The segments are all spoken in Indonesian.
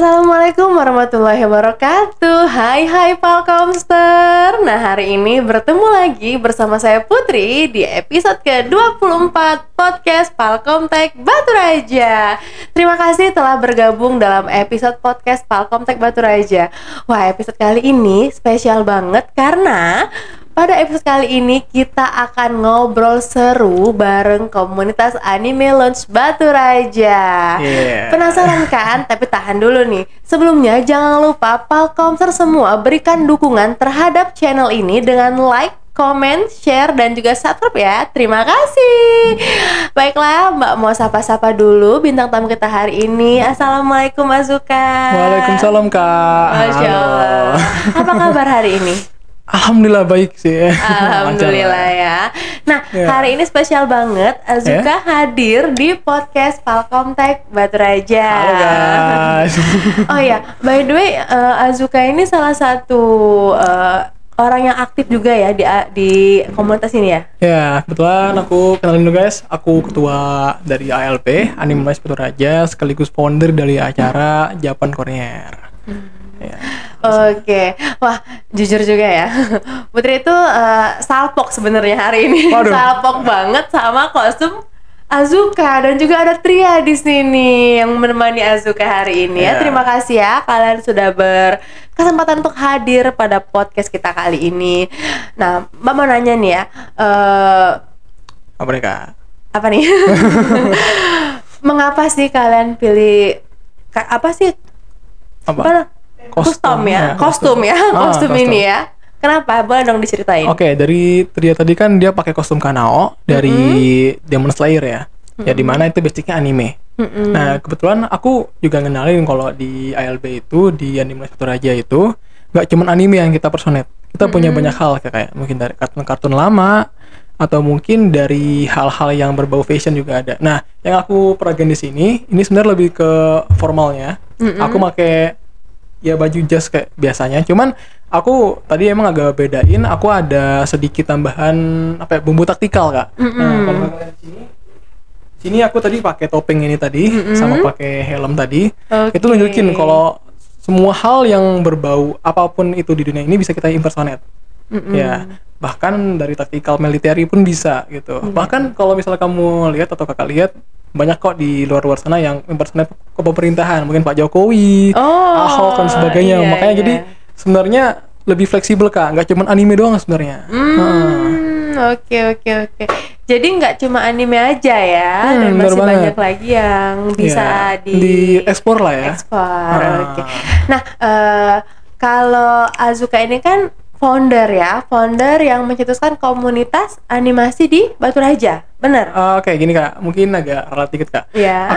Assalamualaikum warahmatullahi wabarakatuh. Hai Palkomster. Nah, hari ini bertemu lagi bersama saya Putri di episode ke-24 podcast Palkomtek Batu Raja. Terima kasih telah bergabung dalam episode podcast Palkomtek Batu Raja. Wah, episode kali ini spesial banget karena pada episode kali ini kita akan ngobrol seru bareng komunitas Anime Lounge Batu Raja. Penasaran kan? Tapi tahan dulu nih. Sebelumnya jangan lupa Palkomster semua berikan dukungan terhadap channel ini dengan like, comment, share, dan juga subscribe ya. Terima kasih. Baiklah, Mbak mau sapa-sapa dulu bintang tamu kita hari ini. Assalamualaikum Azuka. Waalaikumsalam Kak. Masya Allah. Apa kabar hari ini? Alhamdulillah baik sih. Alhamdulillah ya. Nah, hari ini spesial banget Azuka hadir di podcast Palkomtek Batu Raja. Halo guys. Oh ya, by the way, Azuka ini salah satu orang yang aktif juga ya di komunitas ini ya? Ya, kebetulan aku kenalin dulu guys. Aku ketua dari ALP, Anime Lounge Batu Raja, sekaligus founder dari acara Japan Corner. Ya. Oke, wah jujur juga ya, Putri itu salpok sebenarnya hari ini. Salpok banget sama kostum Azuka, dan juga ada Tria di sini yang menemani Azuka hari ini ya. Terima kasih ya kalian sudah berkesempatan untuk hadir pada podcast kita kali ini. Nah, Mbak mau nanya nih ya, apa nih Kak? Apa nih? Mengapa sih kalian pilih apa sih? Apa? Kostum ini ya. Kenapa? Boleh dong diceritain. Oke, dari Tria tadi kan dia pakai kostum Kanao dari Demon Slayer ya. Ya dimana itu basicnya anime. Nah, kebetulan aku juga ngenalin kalau di ALB itu, di Anime Lounge Batu Raja itu nggak cuma anime yang kita personate. Kita punya banyak hal kayak mungkin dari kartun-kartun lama atau mungkin dari hal-hal yang berbau fashion juga ada. Nah, yang aku peragain di sini ini sebenarnya lebih ke formalnya. Aku pakai ya baju jas kayak biasanya, cuman aku tadi emang agak bedain, aku ada sedikit tambahan apa ya, bumbu taktikal Kak. Nah, kalau kalian sini aku tadi pakai topeng ini tadi sama pakai helm tadi. Itu nunjukin kalau semua hal yang berbau apapun itu di dunia ini bisa kita impersonate. Ya, bahkan dari taktikal military pun bisa gitu. Bahkan kalau misalnya kamu lihat atau kakak lihat, banyak kok di luar sana yang impersonate ke pemerintahan, mungkin Pak Jokowi, Ahok dan sebagainya. Makanya jadi sebenarnya lebih fleksibel Kak, nggak cuma anime doang sebenarnya. Oke. Jadi nggak cuma anime aja ya, dan masih banyak lagi yang bisa di ekspor lah ya. Oke. Nah, kalau Azuka ini kan founder yang mencetuskan komunitas animasi di Batu Raja, benar? Oke, gini Kak, mungkin agak relatif dikit Kak.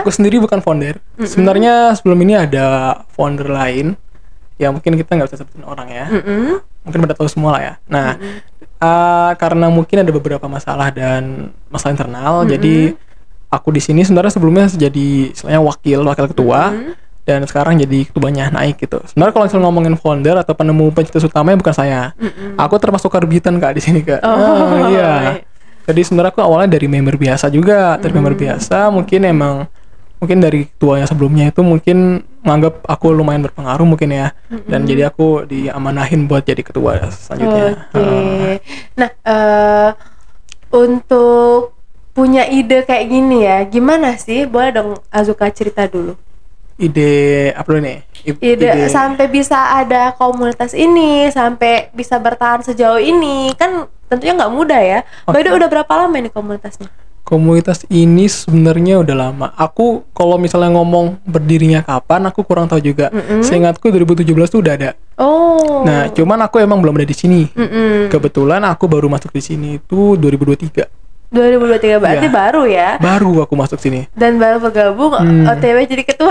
Aku sendiri bukan founder. Sebenarnya sebelum ini ada founder lain, ya mungkin kita nggak bisa sebutin orang ya. Mungkin pada tahu semua lah ya. Nah, karena mungkin ada beberapa masalah dan masalah internal, jadi aku di sini sebenarnya sebelumnya jadi istilahnya wakil ketua. Dan sekarang jadi ketuanya naik gitu. Sebenarnya kalau misalnya ngomongin founder atau penemu pencetus utamanya bukan saya. Aku termasuk karbitan Kak di sini Kak. Iya. Jadi sebenarnya aku awalnya dari member biasa juga, mungkin dari ketuanya sebelumnya itu mungkin menganggap aku lumayan berpengaruh mungkin ya. Dan jadi aku diamanahin buat jadi ketua selanjutnya. Nah, untuk punya ide kayak gini ya, gimana sih? Boleh dong Azuka cerita dulu. Ide apa dulu nih? Ide sampai bisa ada komunitas ini, sampai bisa bertahan sejauh ini, kan tentunya nggak mudah ya. Udah berapa lama ini komunitasnya? Komunitas ini sebenarnya udah lama. Aku kalau misalnya ngomong berdirinya kapan, aku kurang tahu juga. Seingatku 2017 tuh udah ada. Nah, cuman aku emang belum ada di sini. Kebetulan aku baru masuk di sini itu 2023 berarti baru ya? Baru aku masuk sini. Dan baru bergabung OTW jadi ketua.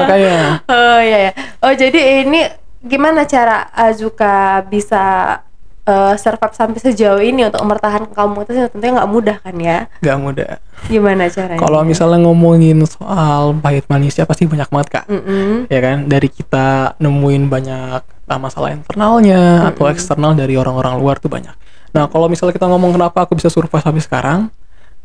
Makanya. Jadi ini gimana cara Azuka bisa survive sampai sejauh ini untuk mempertahankan komunitasnya? Tentunya nggak mudah kan ya? Nggak mudah. Gimana caranya? Kalau misalnya ngomongin soal pahit manisnya pasti banyak banget Kak. Ya kan? Dari kita nemuin banyak masalah internalnya atau eksternal dari orang-orang luar tuh banyak. Nah, kalau misalnya kita ngomong kenapa aku bisa survive sampai sekarang,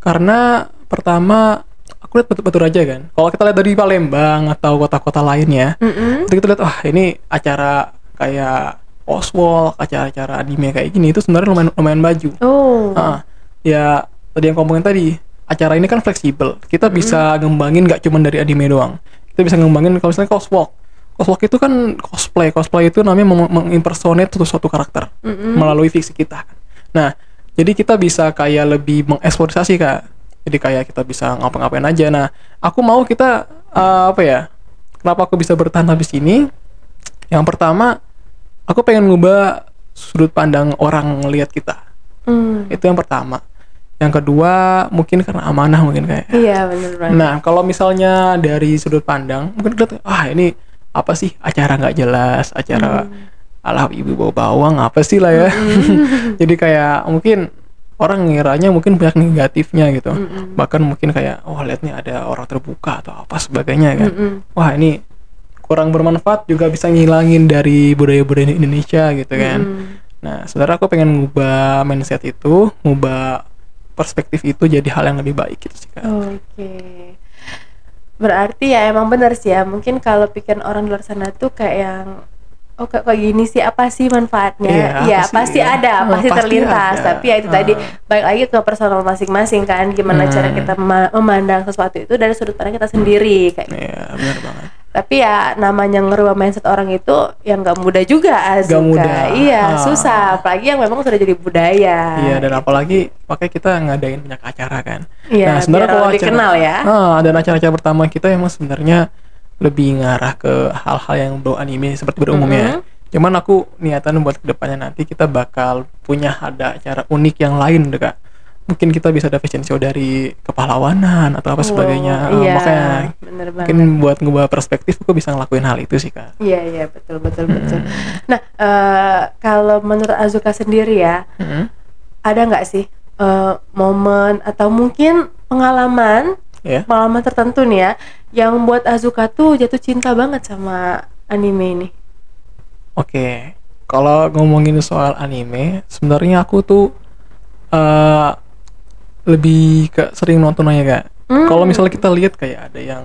karena pertama aku lihat Batur aja kan. Kalau kita lihat dari Palembang atau kota-kota lainnya, itu kita lihat ini acara kayak Oswald, acara-acara anime kayak gini itu sebenarnya lumayan baju. Ya tadi yang ngomongin tadi, acara ini kan fleksibel. Kita bisa ngembangin nggak cuma dari anime doang. Kita bisa ngembangin kalau misalnya Coswalk. Coswalk itu kan cosplay itu namanya mengimpersonate suatu karakter melalui fiksi kita. Nah, jadi kita bisa kayak lebih mengeksploitasi Kak. Jadi kayak kita bisa ngapa-ngapain aja. Nah, aku mau kita kenapa aku bisa bertahan habis ini? Yang pertama, aku pengen ngubah sudut pandang orang ngelihat kita. Itu yang pertama. Yang kedua, mungkin karena amanah mungkin kayak. Iya, benar banget. Nah, kalau misalnya dari sudut pandang, mungkin kita ini apa sih acara nggak jelas, acara ala ibu bawa bawang apa sih lah ya. Jadi kayak mungkin orang ngiranya mungkin banyak negatifnya gitu. Bahkan mungkin kayak lihat nih ada orang terbuka atau apa sebagainya kan. Wah, ini kurang bermanfaat, juga bisa ngilangin dari budaya-budaya Indonesia gitu kan. Nah, sebenarnya aku pengen ngubah mindset itu, ngubah perspektif itu jadi hal yang lebih baik gitu sih Kak. Oke. Berarti ya emang benar sih ya, mungkin kalau pikiran orang di luar sana tuh kayak yang kayak gini sih, apa sih manfaatnya? Ya pasti ada, pasti terlintas. Ada. Tapi ya itu tadi balik lagi ke personal masing-masing kan, gimana cara kita memandang sesuatu itu dari sudut pandang kita sendiri kayak gitu. Iya, benar banget. Tapi ya namanya ngerubah mindset orang itu yang nggak mudah juga, Azuka. Gak mudah. Iya, susah. Apalagi yang memang sudah jadi budaya. Iya, dan apalagi pakai kita ngadain banyak acara kan. Iya, nah, sebenarnya kalau lebih kenal ya. Dan acara-acara pertama kita emang sebenarnya lebih ngarah ke hal-hal yang berbau anime seperti berumumnya. Cuman aku niatan buat kedepannya nanti kita bakal punya ada acara unik yang lain deh Kak. Mungkin kita bisa ada fashion show dari kepahlawanan atau apa sebagainya. Iya, makanya mungkin buat ngubah perspektif aku bisa ngelakuin hal itu sih Kak. Iya, betul. Nah, kalau menurut Azuka sendiri ya, ada nggak sih momen atau mungkin pengalaman tertentu nih ya yang buat Azuka tuh jatuh cinta banget sama anime ini? Oke, kalau ngomongin soal anime, sebenarnya aku tuh lebih sering nonton aja Kak. Kalau misalnya kita lihat kayak ada yang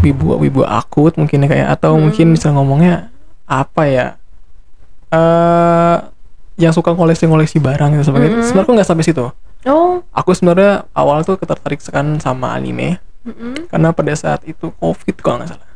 wibu akut mungkin kayak, atau mungkin bisa ngomongnya apa ya, yang suka ngoleksi barang gitu sebagainya. Sebenarnya aku nggak sampai situ. Aku sebenarnya awal tuh ketertarik sama anime karena pada saat itu COVID kalau nggak salah.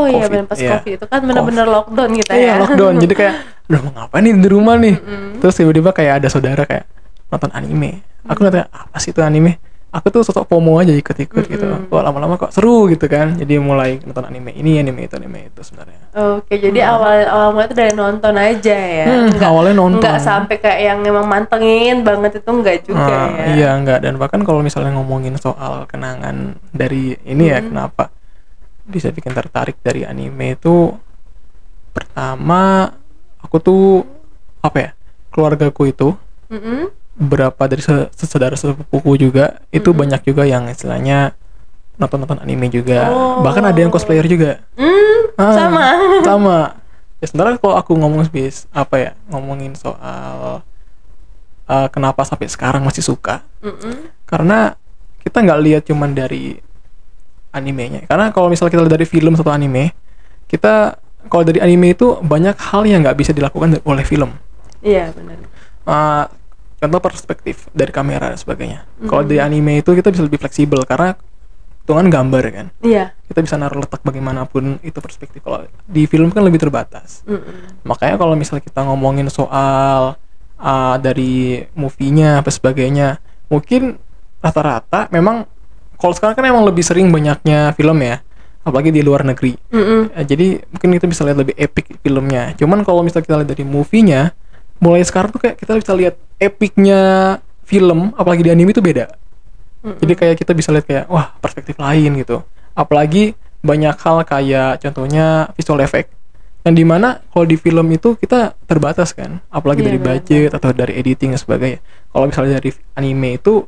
Iya benar, pas COVID itu kan benar-benar lockdown kita ya. Iya, lockdown. Jadi kayak mau ngapain nih di rumah nih. Terus tiba-tiba kayak ada saudara kayak nonton anime. Aku nanya apa sih itu anime? Aku tuh sosok FOMO aja ikut-ikut gitu. Lama-lama kok seru gitu kan. Jadi mulai nonton anime ini, anime itu sebenarnya. Oke, jadi awal mulai itu dari nonton aja ya. Awalnya nonton. Enggak sampai kayak yang emang mantengin banget itu enggak juga ya. Iya, enggak. Dan bahkan kalau misalnya ngomongin soal kenangan dari ini ya, kenapa bisa bikin tertarik dari anime itu, pertama aku tuh keluargaku itu beberapa dari saudara sepupuku juga itu banyak juga yang istilahnya nonton anime juga. Bahkan ada yang cosplayer juga. Sama ya. Sebenarnya kalau aku ngomongin soal kenapa sampai sekarang masih suka, karena kita nggak lihat cuman dari animenya. Karena kalau misalnya kita lihat dari film atau anime, kita kalau dari anime itu banyak hal yang nggak bisa dilakukan oleh film. Iya, benar. Contoh perspektif dari kamera dan sebagainya. Kalau di anime itu kita bisa lebih fleksibel karena hitungan gambar kan. Iya. Kita bisa naruh letak bagaimanapun itu perspektif. Kalau di film kan lebih terbatas. Makanya kalau misalnya kita ngomongin soal dari movie-nya apa sebagainya, mungkin rata-rata memang kalau sekarang kan emang lebih sering banyaknya film ya, apalagi di luar negeri. Jadi mungkin kita bisa lihat lebih epic filmnya. Cuman kalau misalnya kita lihat dari movie-nya, mulai sekarang tuh kayak kita bisa lihat epicnya film, apalagi di anime itu beda. Jadi kayak kita bisa lihat kayak wah perspektif lain gitu. Apalagi banyak hal kayak contohnya visual effect, yang dimana kalau di film itu kita terbatas kan, apalagi dari budget atau dari editing dan sebagainya. Kalau misalnya dari anime itu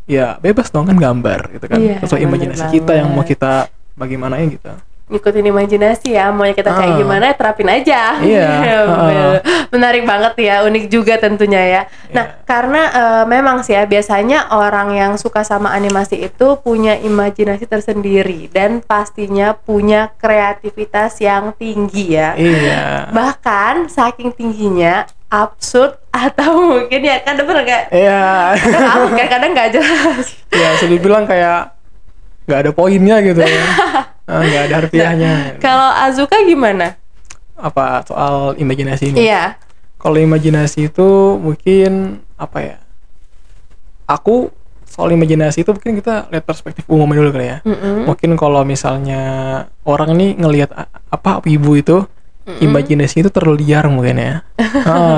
ya bebas dong kan, gambar gitu kan, sesuai imajinasi kita yang mau kita bagaimananya gitu. ngikutin imajinasi ya, maunya kita kayak gimana terapin aja. Iya. Menarik banget ya, unik juga tentunya ya. Nah, karena memang sih ya biasanya orang yang suka sama animasi itu punya imajinasi tersendiri dan pastinya punya kreativitas yang tinggi ya. Iya. Bahkan saking tingginya absurd atau mungkin ya kan bener gak? Iya. Kadang nggak jelas. Ya, bisa dibilang kayak nggak ada poinnya gitu ya. Nggak ada harfiahnya. Kalau Azuka gimana? Apa soal imajinasi ini? Iya. Kalau imajinasi itu mungkin apa ya? Aku soal imajinasi itu mungkin kita lihat perspektif umumnya dulu kali ya. Mungkin kalau misalnya orang nih ngelihat apa wibu itu, imajinasi itu terlalu liar mungkin ya.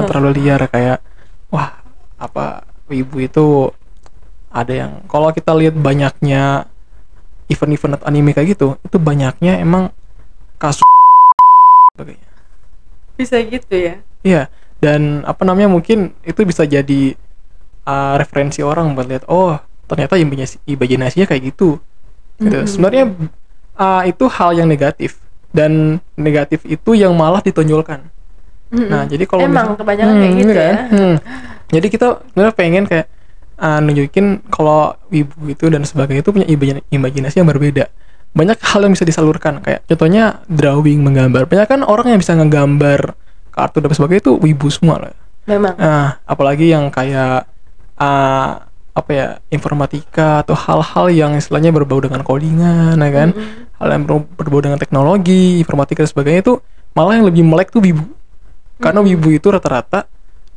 Terlalu liar kayak wah apa wibu itu ada yang kalau kita lihat banyaknya event-event anime kayak gitu, itu banyaknya emang kasus sebagainya. Bisa gitu ya? Iya, dan apa namanya mungkin itu bisa jadi referensi orang buat lihat, oh ternyata imajinasinya kayak gitu. Gitu. Sebenarnya itu hal yang negatif, dan negatif itu yang malah ditonjolkan. Nah, jadi kalau emang kebanyakan kayak gitu kan? ya. Jadi kita sebenarnya pengen kayak nunjukin kalau wibu itu dan sebagainya itu punya imajinasi yang berbeda. Banyak hal yang bisa disalurkan, kayak contohnya drawing, menggambar. Banyak kan orang yang bisa ngegambar kartun dan sebagainya itu wibu semua lah. Memang. Apalagi yang kayak apa ya, informatika atau hal-hal yang istilahnya berbau dengan codingan, ya kan? Hal yang berbau dengan teknologi, informatika dan sebagainya itu malah yang lebih melek tuh wibu. Karena wibu itu rata-rata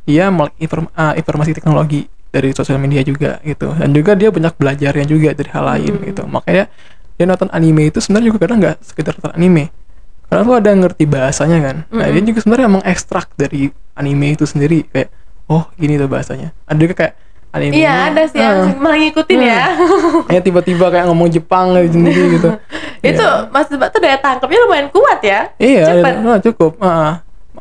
dia melek informasi teknologi dari sosial media juga gitu, dan juga dia banyak belajarnya juga dari hal lain gitu. Makanya dia nonton anime itu sebenarnya juga kadang nggak sekedar nonton anime, karena tuh ada ngerti bahasanya kan. Nah dia juga sebenarnya mengekstrak dari anime itu sendiri, kayak oh gini tuh bahasanya. Ada juga kayak anime iya ada sih yang malah ngikutin ya. Ya tiba-tiba kayak ngomong Jepang sendiri gitu. Itu Mas Tebak tuh daya tangkapnya lumayan kuat ya. Iya, cukup.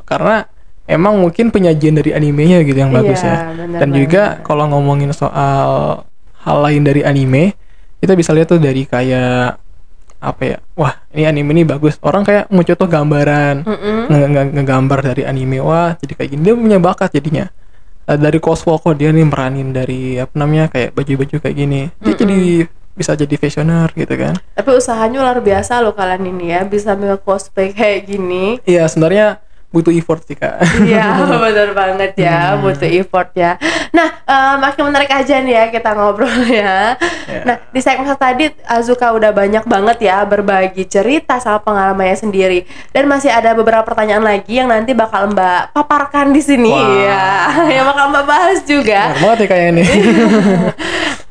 Karena emang mungkin penyajian dari animenya gitu yang bagus ya. Dan juga kalau ngomongin soal hal lain dari anime, kita bisa lihat tuh dari kayak apa ya, wah ini anime ini bagus, orang kayak mau contoh gambaran, ngegambar dari anime, wah jadi kayak gini, dia punya bakat jadinya. Dari cosplay dia nih meranin dari apa namanya kayak baju-baju kayak gini, dia jadi bisa jadi fashioner gitu kan. Tapi usahanya luar biasa loh kalian ini ya, bisa nge-cosplay kayak gini. Iya, sebenarnya butuh effort sih Kak. Iya benar banget ya, butuh effort ya. Nah makin menarik aja nih ya kita ngobrol ya. Nah di segmen tadi Azuka udah banyak banget ya berbagi cerita sama pengalamannya sendiri, dan masih ada beberapa pertanyaan lagi yang nanti bakal Mbak paparkan di sini. Ya, yang bakal Mbak bahas juga. Benar banget ya kayak ini.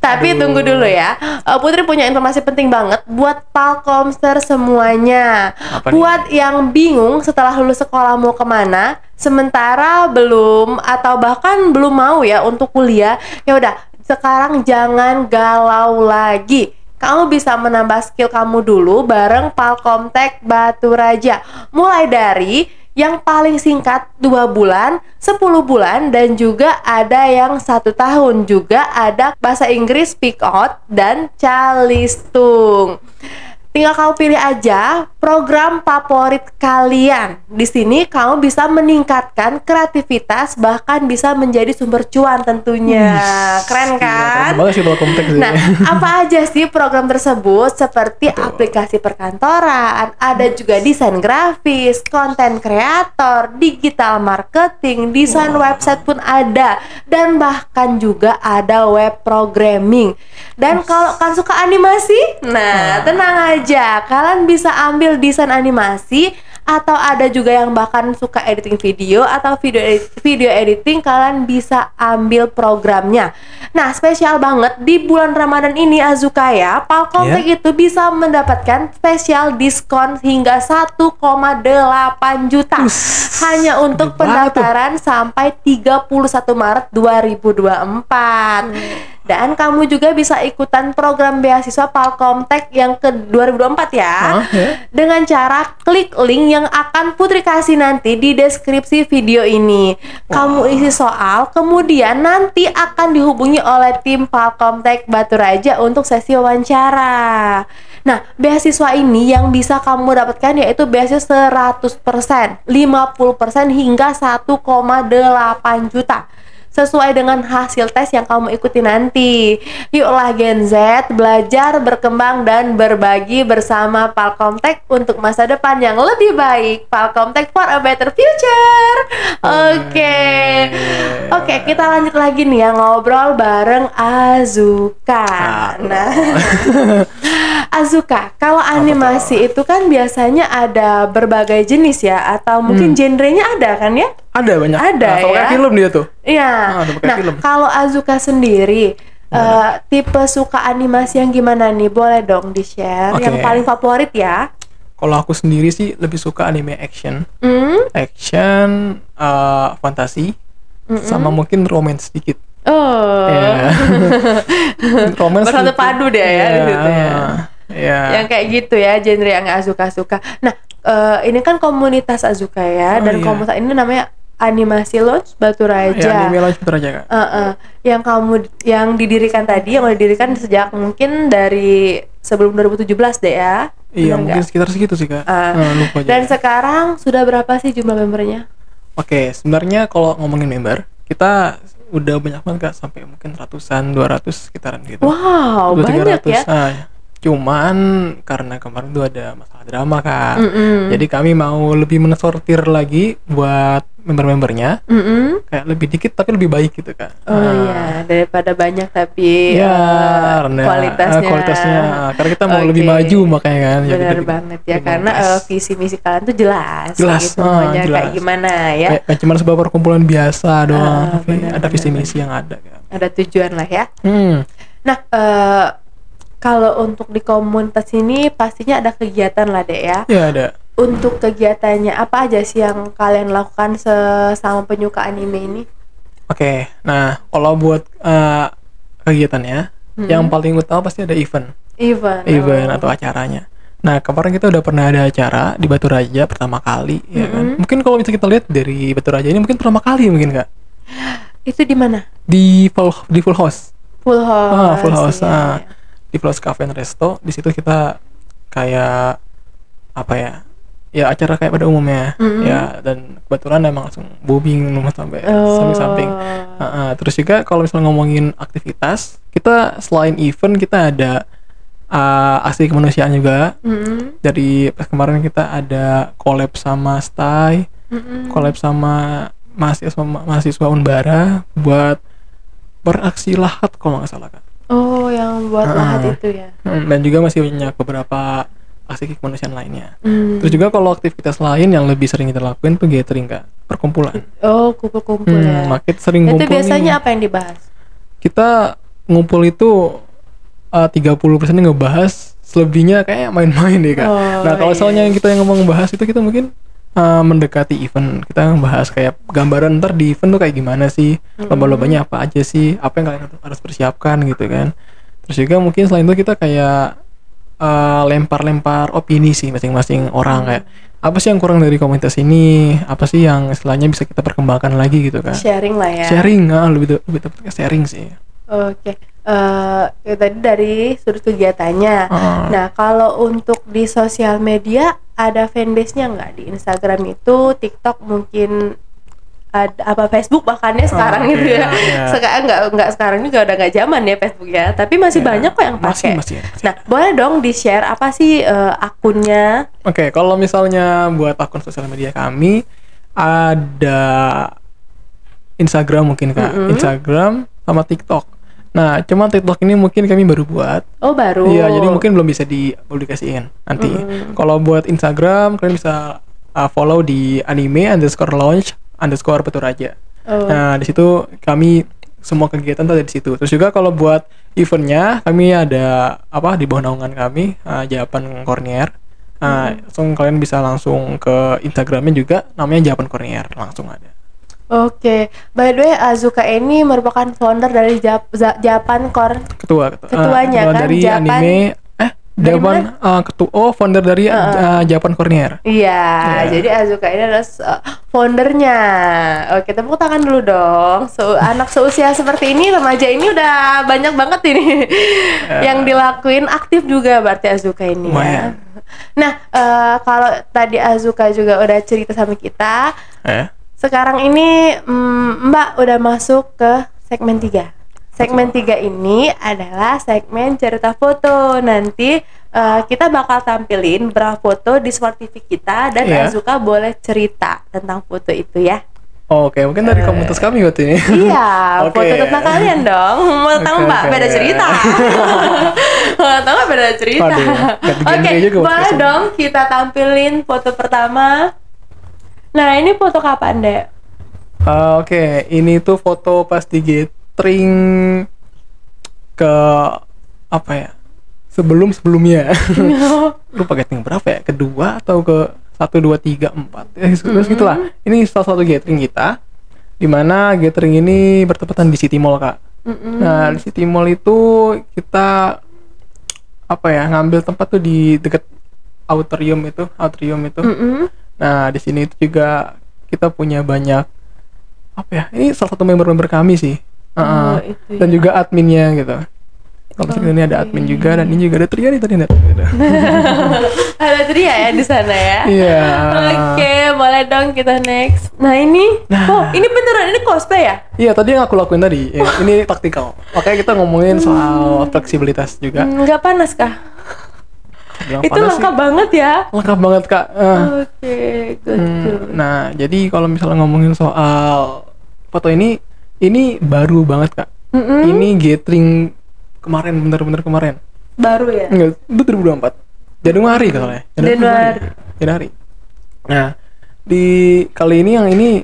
Tapi tunggu dulu ya, Putri punya informasi penting banget buat Palkomster semuanya. Buat yang bingung setelah lulus sekolah mau kemana, sementara belum atau bahkan belum mau ya untuk kuliah, ya udah sekarang jangan galau lagi. Kamu bisa menambah skill kamu dulu bareng Palkomtek Batu Raja. Mulai dari yang paling singkat 2 bulan, 10 bulan, dan juga ada yang 1 tahun. Juga ada bahasa Inggris Speak Out dan Calistung. Tinggal kamu pilih aja program favorit kalian. Di sini kamu bisa meningkatkan kreativitas, bahkan bisa menjadi sumber cuan tentunya. Keren kan? Keren banget sih Palkomtek sih. Nah, apa aja sih program tersebut? Seperti aplikasi perkantoran, ada juga desain grafis, konten kreator, digital marketing, desain website pun ada, dan bahkan juga ada web programming. Dan kalau kalian suka animasi, nah tenang aja, kalian bisa ambil desain animasi, atau ada juga yang bahkan suka editing video atau video editing, kalian bisa ambil programnya. Nah, spesial banget di bulan Ramadan ini Azuka ya, Palkomtek itu bisa mendapatkan spesial diskon hingga 1,8 juta hanya untuk pendaftaran sampai 31 Maret 2024. Dan kamu juga bisa ikutan program beasiswa Palkomtek yang ke 2024 ya. Dengan cara klik link yang akan Putri kasih nanti di deskripsi video ini. Kamu isi soal, kemudian nanti akan dihubungi oleh tim Palkomtek Batu Raja untuk sesi wawancara. Nah, beasiswa ini yang bisa kamu dapatkan yaitu beasiswa 100%, 50% hingga 1,8 juta. Sesuai dengan hasil tes yang kamu ikuti nanti. Yuklah Gen Z, belajar, berkembang, dan berbagi bersama Palkomtech untuk masa depan yang lebih baik. Palkomtech for a better future. Oke, kita lanjut lagi nih ya, ngobrol bareng Azuka. Nah, Azuka, kalau animasi itu kan biasanya ada berbagai jenis ya, atau mungkin genrenya ada kan ya? Ada banyak. Ada kalau ya. kayak film dia tuh. Iya. Nah, film. Kalau Azuka sendiri tipe suka animasi yang gimana nih? Boleh dong di-share yang paling favorit ya? Kalau aku sendiri sih lebih suka anime action. Action, fantasi, sama mungkin romance sedikit. Oh. Yeah. Romance bersatu padu deh ya di situ ya. Yang kayak gitu ya, genre yang Azuka suka. Nah, ini kan komunitas Azuka ya, dan komunitas ini namanya Animasi Lounge Batu Raja. Ya, Anime Lounge Batu Raja, Kak. Yang didirikan tadi, yang udah didirikan sejak mungkin dari sebelum 2017 deh ya. Iya, mungkin sekitar segitu sih, Kak. Lupa aja. Dan sekarang sudah berapa sih jumlah membernya? Oke, sebenarnya kalau ngomongin member, kita udah banyak banget, Kak, sampai mungkin ratusan, 200 sekitaran gitu. Wow, banyak 300, ya. Cuman karena kemarin tuh ada masalah drama, Kak. Jadi kami mau lebih mensortir lagi buat member-membernya, kayak lebih dikit tapi lebih baik gitu, Kak. Iya, daripada banyak tapi kualitasnya. Karena kita mau lebih maju makanya kan. Benar banget ya, karena visi misi kalian tuh jelas gitu, semuanya kayak gimana ya. Kayak cuma sebuah perkumpulan biasa doang, tapi ada visi misi yang ada, Kak. Ada tujuan lah ya. Nah, kalau untuk di komunitas ini pastinya ada kegiatan lah deh ya. Iya, ada. Untuk kegiatannya apa aja sih yang kalian lakukan sesama penyuka anime ini? Oke, nah kalau buat kegiatannya, yang paling utama pasti ada event atau acaranya. Nah, kemarin kita udah pernah ada acara di Batu Raja pertama kali, ya kan? Mungkin kalau bisa kita lihat dari Batu Raja ini mungkin pertama kali mungkin, Kak. Itu di mana? Di Full House. Full House. Iya. Di Full House Cafe and Resto. Di situ kita kayak apa ya? Ya acara kayak pada umumnya, ya, dan kebetulan emang langsung booming sampai samping-samping. Terus juga kalau misalnya ngomongin aktivitas, kita selain event kita ada aksi kemanusiaan juga. Dari pas kemarin kita ada collab sama Stay, collab sama mahasiswa Unbara buat beraksi lahat kalau nggak salah, Kak. Oh, yang buat lahat itu ya. Dan juga masih banyak beberapa aksi kemanusiaan lainnya. Terus juga kalau aktivitas lain yang lebih sering kita lakuin tuh gathering, Kak, perkumpulan. Oh, kumpul-kumpul ya. Kita sering ngumpul. Itu biasanya apa yang dibahas? Kita ngumpul itu 30% ngebahas, selebihnya kayak main-main deh, Kak. Nah, kalau misalnya kita yang ngomong bahas itu, kita mungkin mendekati event. Kita ngebahas kayak gambaran ntar di event tuh kayak gimana sih, lomba-lombanya apa aja sih, apa yang kalian harus persiapkan gitu kan. Terus juga mungkin selain itu kita kayak lempar-lempar opini sih masing-masing orang, kayak apa sih yang kurang dari komunitas ini, apa sih yang istilahnya bisa kita perkembangkan lagi gitu kan. Sharing lah ya. Sharing, lebih tepatnya sharing sih. Oke. Tadi dari sudut kegiatannya. Nah, kalau untuk di sosial media ada fanbase-nya nggak? Di Instagram itu, TikTok mungkin ada, Facebook bahkan ya sekarang itu ya. Sekarang nggak sekarang juga udah nggak zaman ya Facebook ya, tapi masih banyak kok yang pakai. Masih. Nah, boleh dong di-share apa sih akunnya? Oke, kalau misalnya buat akun sosial media kami ada Instagram mungkin, Kak. Instagram sama TikTok. Nah, cuma TikTok ini mungkin kami baru buat. Oh, baru. Iya, jadi mungkin belum bisa dipublikasiin nanti. Kalau buat Instagram kalian bisa follow di anime_lounge_Batu Raja. Nah, di situ kami semua kegiatan tuh ada di situ. Terus juga kalau buat eventnya kami ada di bawah naungan kami, Japan Cornier. Langsung kalian bisa langsung ke Instagramnya juga, namanya Japan Cornier, langsung ada. Oke, by the way, Azuka ini merupakan founder dari Japan Ketuanya kan, dari Japan... Dari Japan founder dari Japan Cornier. Iya, jadi Azuka ini adalah foundernya. Oke, tepuk tangan dulu dong. Anak seusia seperti ini, remaja ini udah banyak banget ini yang dilakuin, aktif juga berarti Azuka ini ya. Nah, kalau tadi Azuka juga udah cerita sama kita, sekarang ini Mbak udah masuk ke segmen 3. Segmen 3 ini adalah segmen cerita foto. Nanti kita bakal tampilin beberapa foto di Smart TV kita dan Azuka boleh cerita tentang foto itu ya. Oke, mungkin dari komunitas kami waktu ini. Iya, foto tentang kalian dong. Mau tahu Mbak, beda cerita. Mau tahu beda cerita. Oke, boleh dong kita tampilin foto pertama. Nah, ini foto kapan, Dek? Oke, ini tuh foto pas di gathering ke apa ya? Sebelumnya. Lupa gathering berapa ya? Kedua atau ke 1, 2, 3, 4 terus gitulah. Ini salah satu gathering kita, dimana gathering ini bertepatan di City Mall, Kak. Nah, di City Mall itu kita apa ya, ngambil tempat tuh di deket atrium itu. Nah, di sini itu juga kita punya banyak apa ya, ini salah satu member kami sih. Dan juga adminnya gitu. Kalau ini ada admin juga, dan ini juga ada Tria nih tadi gitu. Ada Tria ya di sana ya. Iya. Oke, boleh dong kita next. Nah ini, ini beneran ini cosplay ya? Iya, tadi yang aku lakuin tadi. Ini taktikal. Makanya kita ngomongin soal fleksibilitas juga. Nggak panas kah? Itu lengkap banget ya? Lengkap banget, Kak. Oke, good. Nah, jadi kalau misalnya ngomongin soal foto ini baru banget, Kak. Ini gathering kemarin, bener-bener kemarin. Baru ya? Enggak, itu 2024 Januari katanya. Januari. Nah, di kali ini yang ini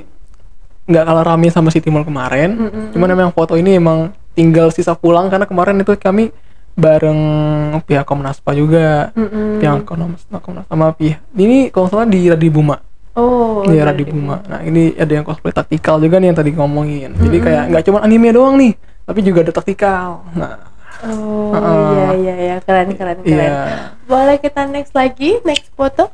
nggak kalah rame sama City Mall kemarin. Cuman memang foto ini emang tinggal sisa pulang, karena kemarin itu kami bareng pihak Komnaspa juga. Pihak Komnaspa sama pihak ini kalau salah di Radibuma. Iya, Radibuma. Nah, ini ada yang cosplay taktikal juga nih yang tadi ngomongin. Jadi kayak nggak cuma anime doang nih, tapi juga ada taktikal. Nah, iya, keren. Boleh kita next foto.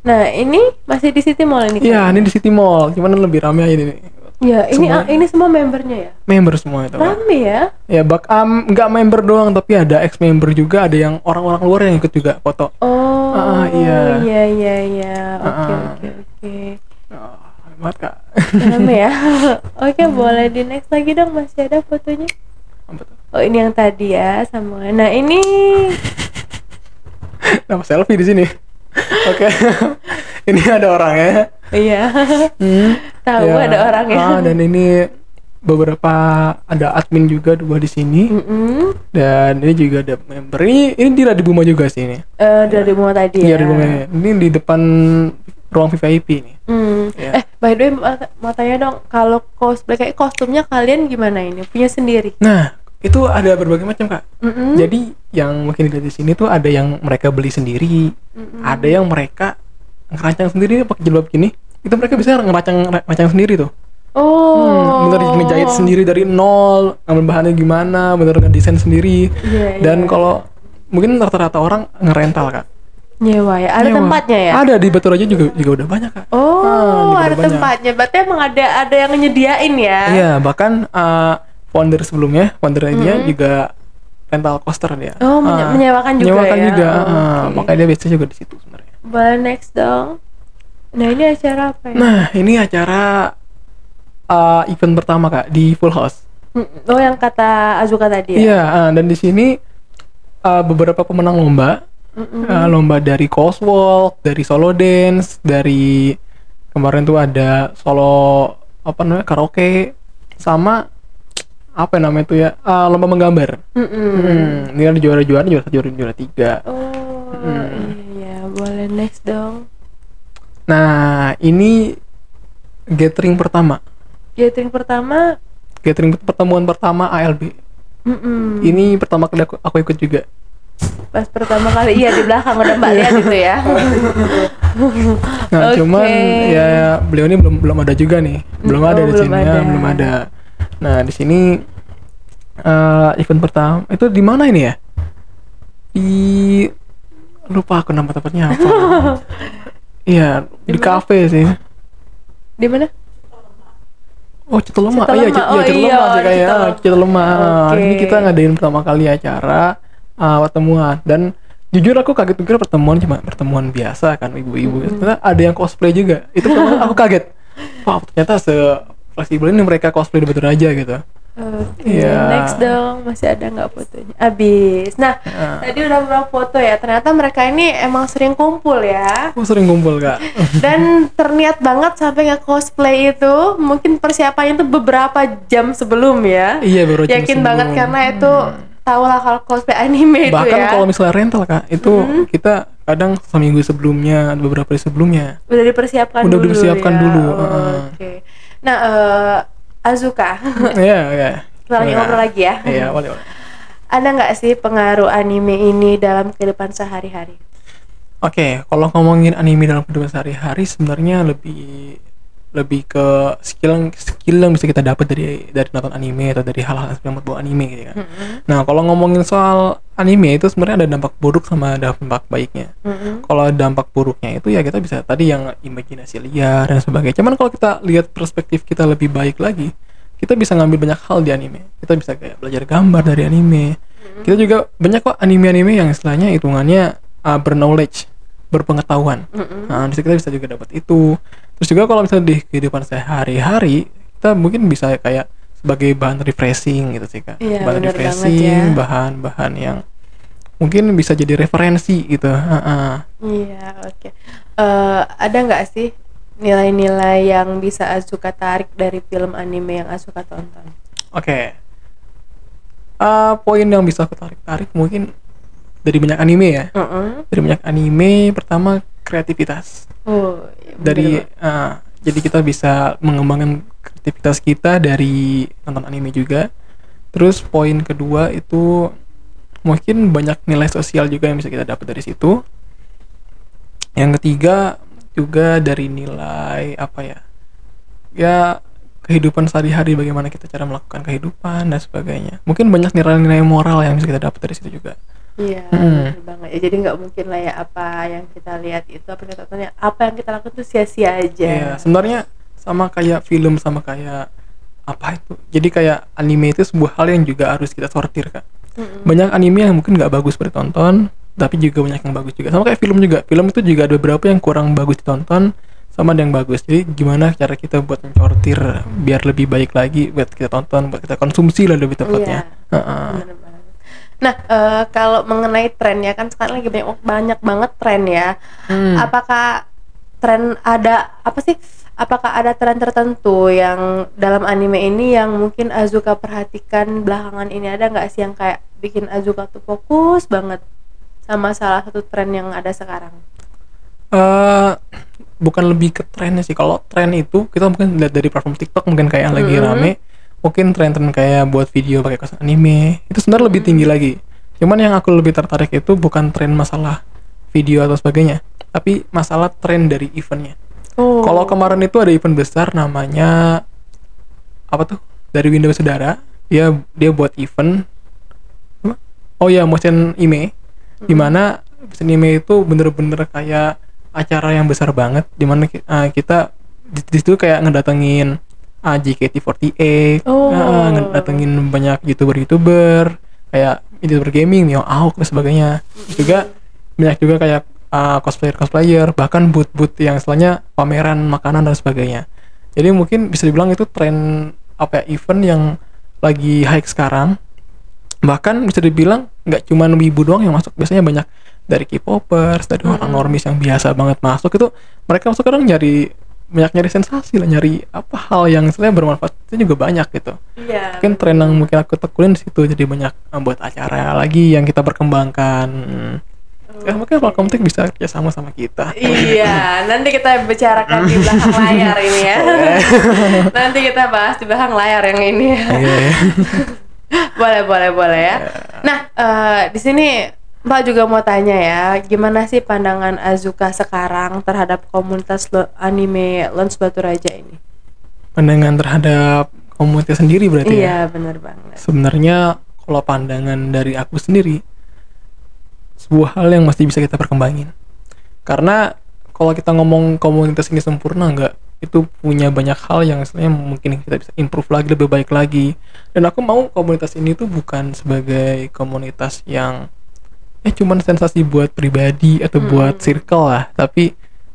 Nah, ini masih di City Mall ini. Iya, ini di City Mall, cuman lebih rame aja ini. Ya, ini semua membernya ya? Member semua itu. Rame ya? Ya, nggak member doang, tapi ada ex member juga, ada yang orang-orang luar yang ikut juga foto. Iya. Oke. Hebat, Kak. Rame ya? Oke, boleh di next lagi dong, masih ada fotonya. Oh, ini yang tadi ya sama. Nah, ini nama selfie di sini. Oke. Ini ada orangnya. Iya. Tahu ya, ada orangnya. Dan ini beberapa ada admin juga 2 di sini. Dan ini juga ada member. Ini di Radibuma juga sih ini. Di Radibuma tadi ya. Iya, Radibuma. Ini di depan ruang VIP nih. Ya. By the way, mau tanya dong, kalau cosplay kayak kostumnya kalian gimana ini? Punya sendiri? Nah, itu ada berbagai macam, Kak. Jadi yang mungkin di sini tuh ada yang mereka beli sendiri, ada yang mereka ngerancang sendiri pakai jilbab gini. Itu mereka bisa ngerancang sendiri tuh. Bener ngejahit sendiri dari nol, ngambil bahannya gimana, bener ngedesain sendiri. Dan kalau mungkin rata-rata orang ngerental, Kak. Nyewa ya, ada tempatnya ya? Ada di Batu Raja juga udah banyak, Kak. Ada tempatnya. Berarti emang ada yang nyediain ya? Iya, bahkan founder sebelumnya juga rental coaster dia. Menyewakan juga. Makanya dia biasanya juga di situ sebenarnya. Boleh next dong. Nah, ini acara apa ya? Nah, ini acara event pertama, Kak, di Full House. Yang kata Azuka tadi ya? Iya, dan di sini beberapa pemenang lomba. Lomba dari Coswalk, dari Solo Dance, dari kemarin tuh ada solo karaoke, sama apa namanya itu ya, lomba menggambar. Ini ada juara 1, juara 3. Iya, boleh next dong. Nah, ini gathering pertama. Gathering pertemuan pertama ALB. Ini pertama kali aku ikut juga. Pas pertama kali, iya, di belakang udah Mbak lihat itu ya. Nah, cuman ya beliau ini belum ada juga nih. Belum ada di sini ya, belum ada. Nah, di sini event pertama itu di mana ini ya? Di lupa aku nama tempatnya apa. Iya, di mana? kafe sih. Di mana? Oh, Citelemah. Citelemah. Iya, Oh, Citelemah iya, sih kayak Citelemah. Citelemah. Oke. Ini kita ngadain pertama kali acara pertemuan, dan jujur aku kaget juga pertemuan cuma pertemuan biasa kan ibu-ibu. Ternyata ada yang cosplay juga. Itu pertama aku kaget. Wah, ternyata fleksibel ini mereka cosplay di Batu Raja gitu. Oke, Iya. next dong. Masih ada nggak fotonya? Abis. Nah, tadi udah beberapa foto ya. Ternyata mereka ini emang sering kumpul ya. Aku sering kumpul, Kak. Dan terniat banget sampai nge-cosplay itu. Mungkin persiapannya itu beberapa jam sebelum ya. Iya, baru jam Yakin banget sebelum. karena itu tahu lah kalau cosplay anime itu Bahkan ya. kalau misalnya rental, Kak, itu kita kadang seminggu sebelumnya, beberapa hari sebelumnya. Udah dipersiapkan Udah dulu dipersiapkan ya. dulu, Oke. Nah, Azuka, Iya, iya. kita lagi ngobrol lagi ya. Iya, boleh. Ada nggak sih pengaruh anime ini dalam kehidupan sehari-hari? Oke, kalau ngomongin anime dalam kehidupan sehari-hari sebenarnya lebih ke skill yang bisa kita dapat dari nonton anime atau dari hal-hal yang berbau anime gitu kan. Nah, kalau ngomongin soal anime itu sebenarnya ada dampak buruk sama ada dampak baiknya. Kalau dampak buruknya itu ya kita bisa tadi yang imajinasi liar dan sebagainya. Cuman kalau kita lihat perspektif kita lebih baik lagi, kita bisa ngambil banyak hal di anime. Kita bisa kayak belajar gambar dari anime. Kita juga banyak kok anime-anime yang istilahnya hitungannya berknowledge, berpengetahuan. Nah, di situ kita bisa juga dapat itu. Terus juga kalau misalnya di kehidupan sehari-hari, kita mungkin bisa kayak sebagai bahan refreshing gitu sih, Kak. Iya, Bahan bener refreshing, banget ya. bahan-bahan yang mungkin bisa jadi referensi gitu. Iya, oke. Ada nggak sih nilai-nilai yang bisa Azuka tarik dari film anime yang Azuka tonton? Oke. Poin yang bisa aku tarik mungkin dari banyak anime ya. Dari banyak anime, pertama kreativitas. Oh, iya, Dari bener banget. jadi kita bisa mengembangkan kreativitas kita dari nonton anime juga. Terus poin kedua itu mungkin banyak nilai sosial juga yang bisa kita dapat dari situ. Yang ketiga juga dari nilai apa ya? Ya kehidupan sehari-hari, bagaimana kita cara melakukan kehidupan dan sebagainya. Mungkin banyak nilai-nilai moral yang bisa kita dapat dari situ juga. Iya, bener banget. Ya, jadi nggak mungkin lah ya apa yang kita lihat itu, apa yang kita tonton, apa yang kita lakukan itu sia-sia aja. Iya, sebenarnya sama kayak film, sama kayak apa itu. Jadi kayak anime itu sebuah hal yang juga harus kita sortir, Kak. Banyak anime yang mungkin nggak bagus ditonton, tapi juga banyak yang bagus juga. Sama kayak film juga. Film itu juga ada beberapa yang kurang bagus ditonton, sama ada yang bagus. Jadi gimana cara kita buat mensortir biar lebih baik lagi buat kita tonton, buat kita konsumsi lah lebih tepatnya. Bener banget. Nah, kalau mengenai tren ya kan sekarang lagi banyak banget tren ya. Apakah tren ada apa sih? Apakah ada tren tertentu yang dalam anime ini yang mungkin Azuka perhatikan belakangan ini, ada nggak sih yang kayak bikin Azuka tuh fokus banget sama salah satu tren yang ada sekarang? Bukan lebih ke trennya sih. Kalau tren itu kita mungkin lihat dari platform TikTok mungkin kayak yang lagi rame. Mungkin tren-tren kayak buat video pakai kostum anime itu sebenarnya lebih tinggi lagi. Cuman yang aku lebih tertarik itu bukan tren masalah video atau sebagainya, tapi masalah tren dari eventnya. Kalau kemarin itu ada event besar namanya apa tuh, dari Windows Saudara, dia buat event Motion Anime, dimana Motion Anime itu bener-bener kayak acara yang besar banget, dimana kita di situ kayak ngedatengin JKT48, ngedatengin banyak youtuber kayak youtuber gaming, Mio Aok dan sebagainya. Juga banyak juga kayak cosplayer, bahkan booth yang istilahnya pameran makanan dan sebagainya. Jadi mungkin bisa dibilang itu tren event yang lagi high sekarang. Bahkan bisa dibilang nggak cuma wibu doang yang masuk, biasanya banyak dari K-popers, dari orang normis yang biasa banget masuk. Itu mereka masuk kadang banyak nyari sensasi lah, nyari hal yang istilahnya bermanfaat, itu juga banyak gitu. Iya. Mungkin tren yang mungkin aku tekunin di situ, jadi banyak buat acara lagi yang kita perkembangkan. Mungkin Falcom Tech bisa kerjasama sama kita. Iya, nanti kita bicarakan di belakang layar ini ya. Nanti kita bahas di belakang layar yang ini ya. Boleh ya. Nah, di sini Mbak juga mau tanya ya, gimana sih pandangan Azuka sekarang terhadap komunitas anime Lens Batu Raja ini? Pandangan terhadap komunitas sendiri berarti ya? Iya, benar banget. Sebenarnya kalau pandangan dari aku sendiri, sebuah hal yang masih bisa kita perkembangin. Karena kalau kita ngomong komunitas ini sempurna enggak, itu punya banyak hal yang istilahnya mungkin kita bisa improve lagi, lebih baik lagi. Dan aku mau komunitas ini tuh bukan sebagai komunitas yang cuman sensasi buat pribadi atau buat circle lah, tapi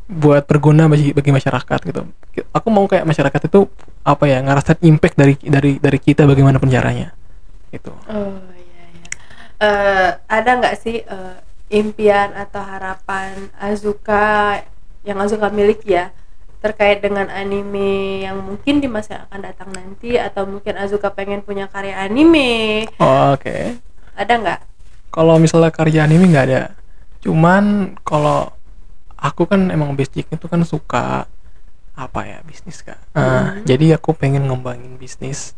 buat berguna bagi masyarakat gitu. Aku mau kayak masyarakat itu apa ya, ngerasain impact dari kita bagaimanapun caranya gitu. Oh iya iya. Ada nggak sih impian atau harapan Azuka yang Azuka miliki ya terkait dengan anime yang mungkin di masa yang akan datang nanti, atau mungkin Azuka pengen punya karya anime? Oh, oke. Ada nggak? Kalau misalnya karya anime nggak ada. Cuman kalau aku kan emang basicnya itu kan suka apa ya, bisnis Kak. Jadi aku pengen ngembangin bisnis.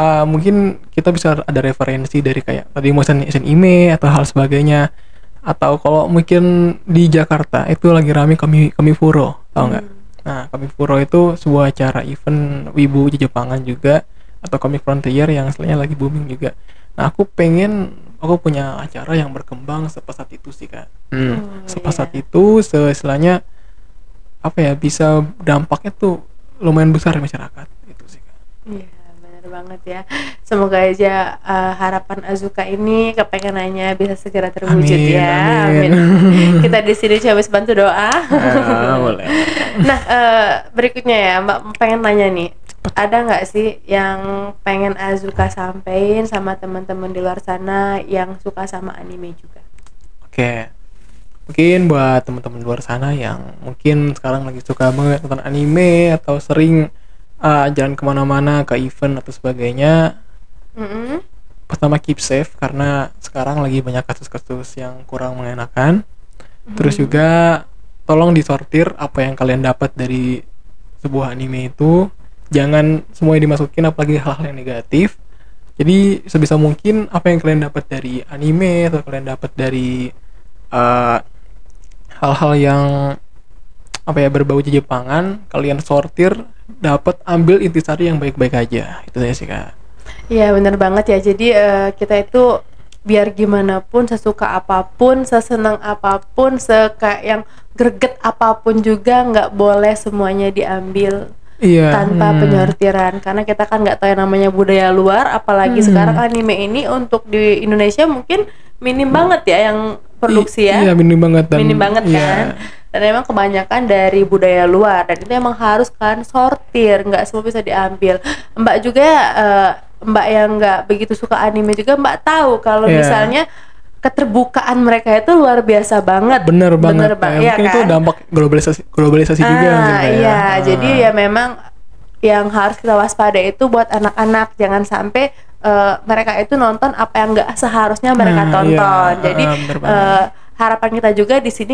Mungkin kita bisa ada referensi dari kayak tadi motion anime atau hal sebagainya. Atau kalau mungkin di Jakarta itu lagi rame Kamifuro, tau nggak? Nah, Kamifuro itu sebuah acara event wibu Jepangan juga, atau Comic Frontier yang istilahnya lagi booming juga. Nah, aku punya acara yang berkembang sepesat itu sih Kak. Sepesat itu, istilahnya apa ya, bisa dampaknya tuh lumayan besar di masyarakat itu sih Kak. Iya, benar banget ya. Semoga aja harapan Azuka ini, kepengenannya bisa segera terwujud. Amin, ya. amin. Kita di sini cuma bisa bantu doa. Boleh. Nah, berikutnya ya, Mbak pengen nanya nih, ada nggak sih yang pengen Azuka sampein sama teman-teman di luar sana yang suka sama anime juga? Oke. Mungkin buat teman-teman luar sana yang mungkin sekarang lagi suka banget nonton anime atau sering jalan kemana-mana ke event atau sebagainya, pertama keep safe karena sekarang lagi banyak kasus-kasus yang kurang mengenakan. Terus juga tolong disortir apa yang kalian dapat dari sebuah anime itu, jangan semuanya dimasukin, apalagi hal-hal yang negatif. Jadi sebisa mungkin apa yang kalian dapat dari anime atau kalian dapat dari hal-hal yang apa ya, berbau Jepangan, kalian sortir, dapat ambil intisari yang baik-baik aja. Itu aja sih Kak. Iya benar banget ya. Jadi kita itu biar gimana pun, sesuka apapun, sesenang apapun, yang greget apapun juga nggak boleh semuanya diambil tanpa penyortiran, karena kita kan nggak tahu yang namanya budaya luar, apalagi sekarang anime ini untuk di Indonesia mungkin minim banget ya yang produksi ya. Iya, minim banget kan. Dan emang kebanyakan dari budaya luar, dan itu emang harus kan sortir, nggak semua bisa diambil. Mbak juga Mbak yang nggak begitu suka anime juga, Mbak tahu kalau misalnya keterbukaan mereka itu luar biasa banget. Bener banget. Ya, mungkin kan? Itu dampak globalisasi juga. Iya, jadi ya memang yang harus kita waspada itu buat anak-anak, jangan sampai mereka itu nonton apa yang nggak seharusnya mereka tonton. Jadi harapan kita juga di sini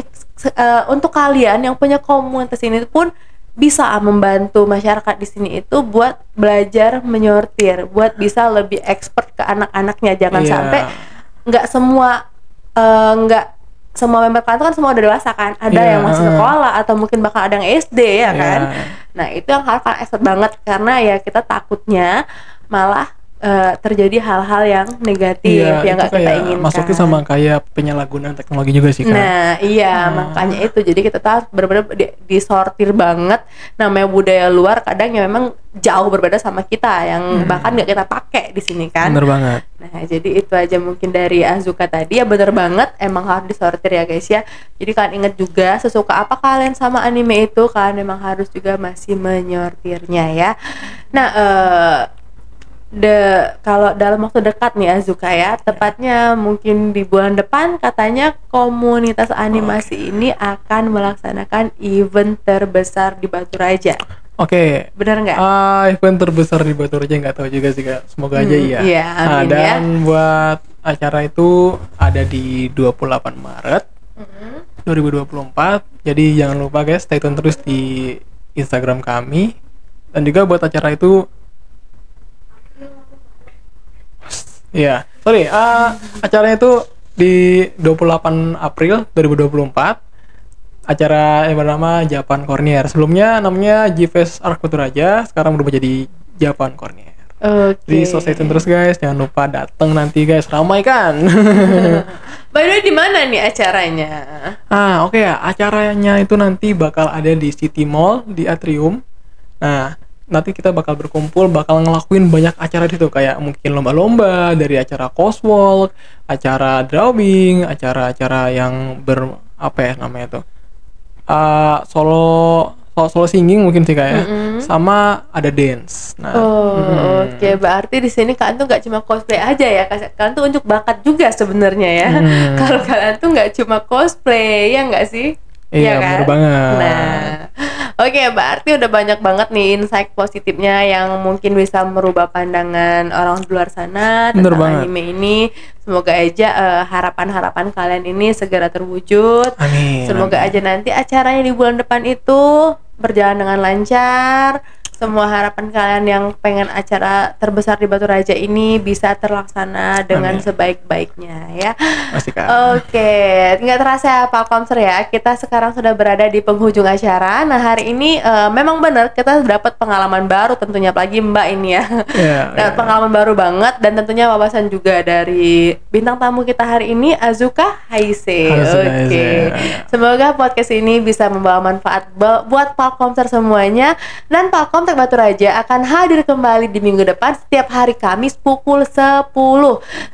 untuk kalian yang punya komunitas ini pun bisa membantu masyarakat di sini itu buat belajar menyortir, buat bisa lebih expert ke anak-anaknya. Jangan sampai nggak semua member kalian kan semua udah dewasa kan, ada yang masih sekolah atau mungkin bahkan ada yang SD ya kan. Nah itu yang harus kalian expert banget, karena ya kita takutnya malah terjadi hal-hal yang negatif yang nggak kita inginkan. Masuknya sama kayak penyalahgunaan teknologi juga sih kan. Nah iya makanya itu, jadi kita harus benar-benar disortir banget. Namanya budaya luar kadang ya memang jauh berbeda sama kita yang bahkan nggak kita pakai di sini kan. Bener banget. Nah jadi itu aja mungkin dari Azuka tadi ya, bener banget emang harus disortir ya guys ya. Jadi kalian ingat juga, sesuka apa kalian sama anime itu, kalian memang harus juga masih menyortirnya ya. Nah kalau dalam waktu dekat nih Azuka ya, tepatnya mungkin di bulan depan katanya komunitas animasi ini akan melaksanakan event terbesar di Batu Raja. Oke. Benar nggak? Event terbesar di Batu Raja nggak tahu juga sih Kak. Semoga aja iya. Iya, amin dan buat acara itu ada di 28 Maret 2024. Jadi jangan lupa guys, stay tune terus di Instagram kami. Dan juga buat acara itu acaranya itu di 28 April 2024. Acara yang bernama Japan Cornier. Sebelumnya namanya G-Fest Arc Batu Raja, sekarang berubah jadi Japan Cornier. Jadi so stay tune terus guys, jangan lupa datang nanti guys, ramai kan. By the way, di mana nih acaranya? Oke ya, acaranya itu nanti bakal ada di City Mall di Atrium. Nah, nanti kita bakal berkumpul, bakal ngelakuin banyak acara di situ, kayak mungkin lomba-lomba, dari acara coswalk, acara drawing, acara-acara yang namanya tuh solo singing mungkin sih kayak, sama ada dance. Nah, Oke, berarti di sini kalian tuh nggak cuma cosplay aja ya, kalian tuh unjuk bakat juga sebenarnya ya. Kalau kalian tuh nggak cuma cosplay, ya nggak sih? Iya, bener banget. Nah, oke, berarti udah banyak banget nih insight positifnya yang mungkin bisa merubah pandangan orang di luar sana tentang anime ini. Semoga aja harapan-harapan kalian ini segera terwujud. Amin. Semoga aja nanti acaranya di bulan depan itu berjalan dengan lancar. Semua harapan kalian yang pengen acara terbesar di Batu Raja ini bisa terlaksana dengan sebaik-baiknya ya. Oke, nggak terasa ya Palkomster ya, kita sekarang sudah berada di penghujung acara. Nah hari ini memang benar kita dapat pengalaman baru tentunya, apalagi Mbak ini ya. Pengalaman baru banget, dan tentunya wawasan juga dari bintang tamu kita hari ini, Azuka Haise. Oke. Semoga podcast ini bisa membawa manfaat buat Palkomster semuanya, dan Palkom Batu Raja akan hadir kembali di minggu depan setiap hari Kamis pukul 10.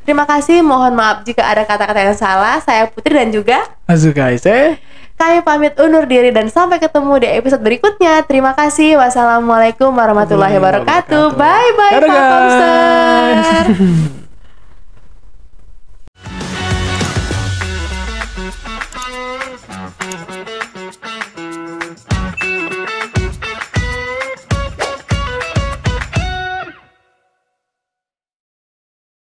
Terima kasih, mohon maaf jika ada kata-kata yang salah. Saya Putri dan juga Azuka Haise. Kami pamit undur diri dan sampai ketemu di episode berikutnya. Terima kasih. Wassalamualaikum warahmatullahi wabarakatuh. Bye bye Palkomster.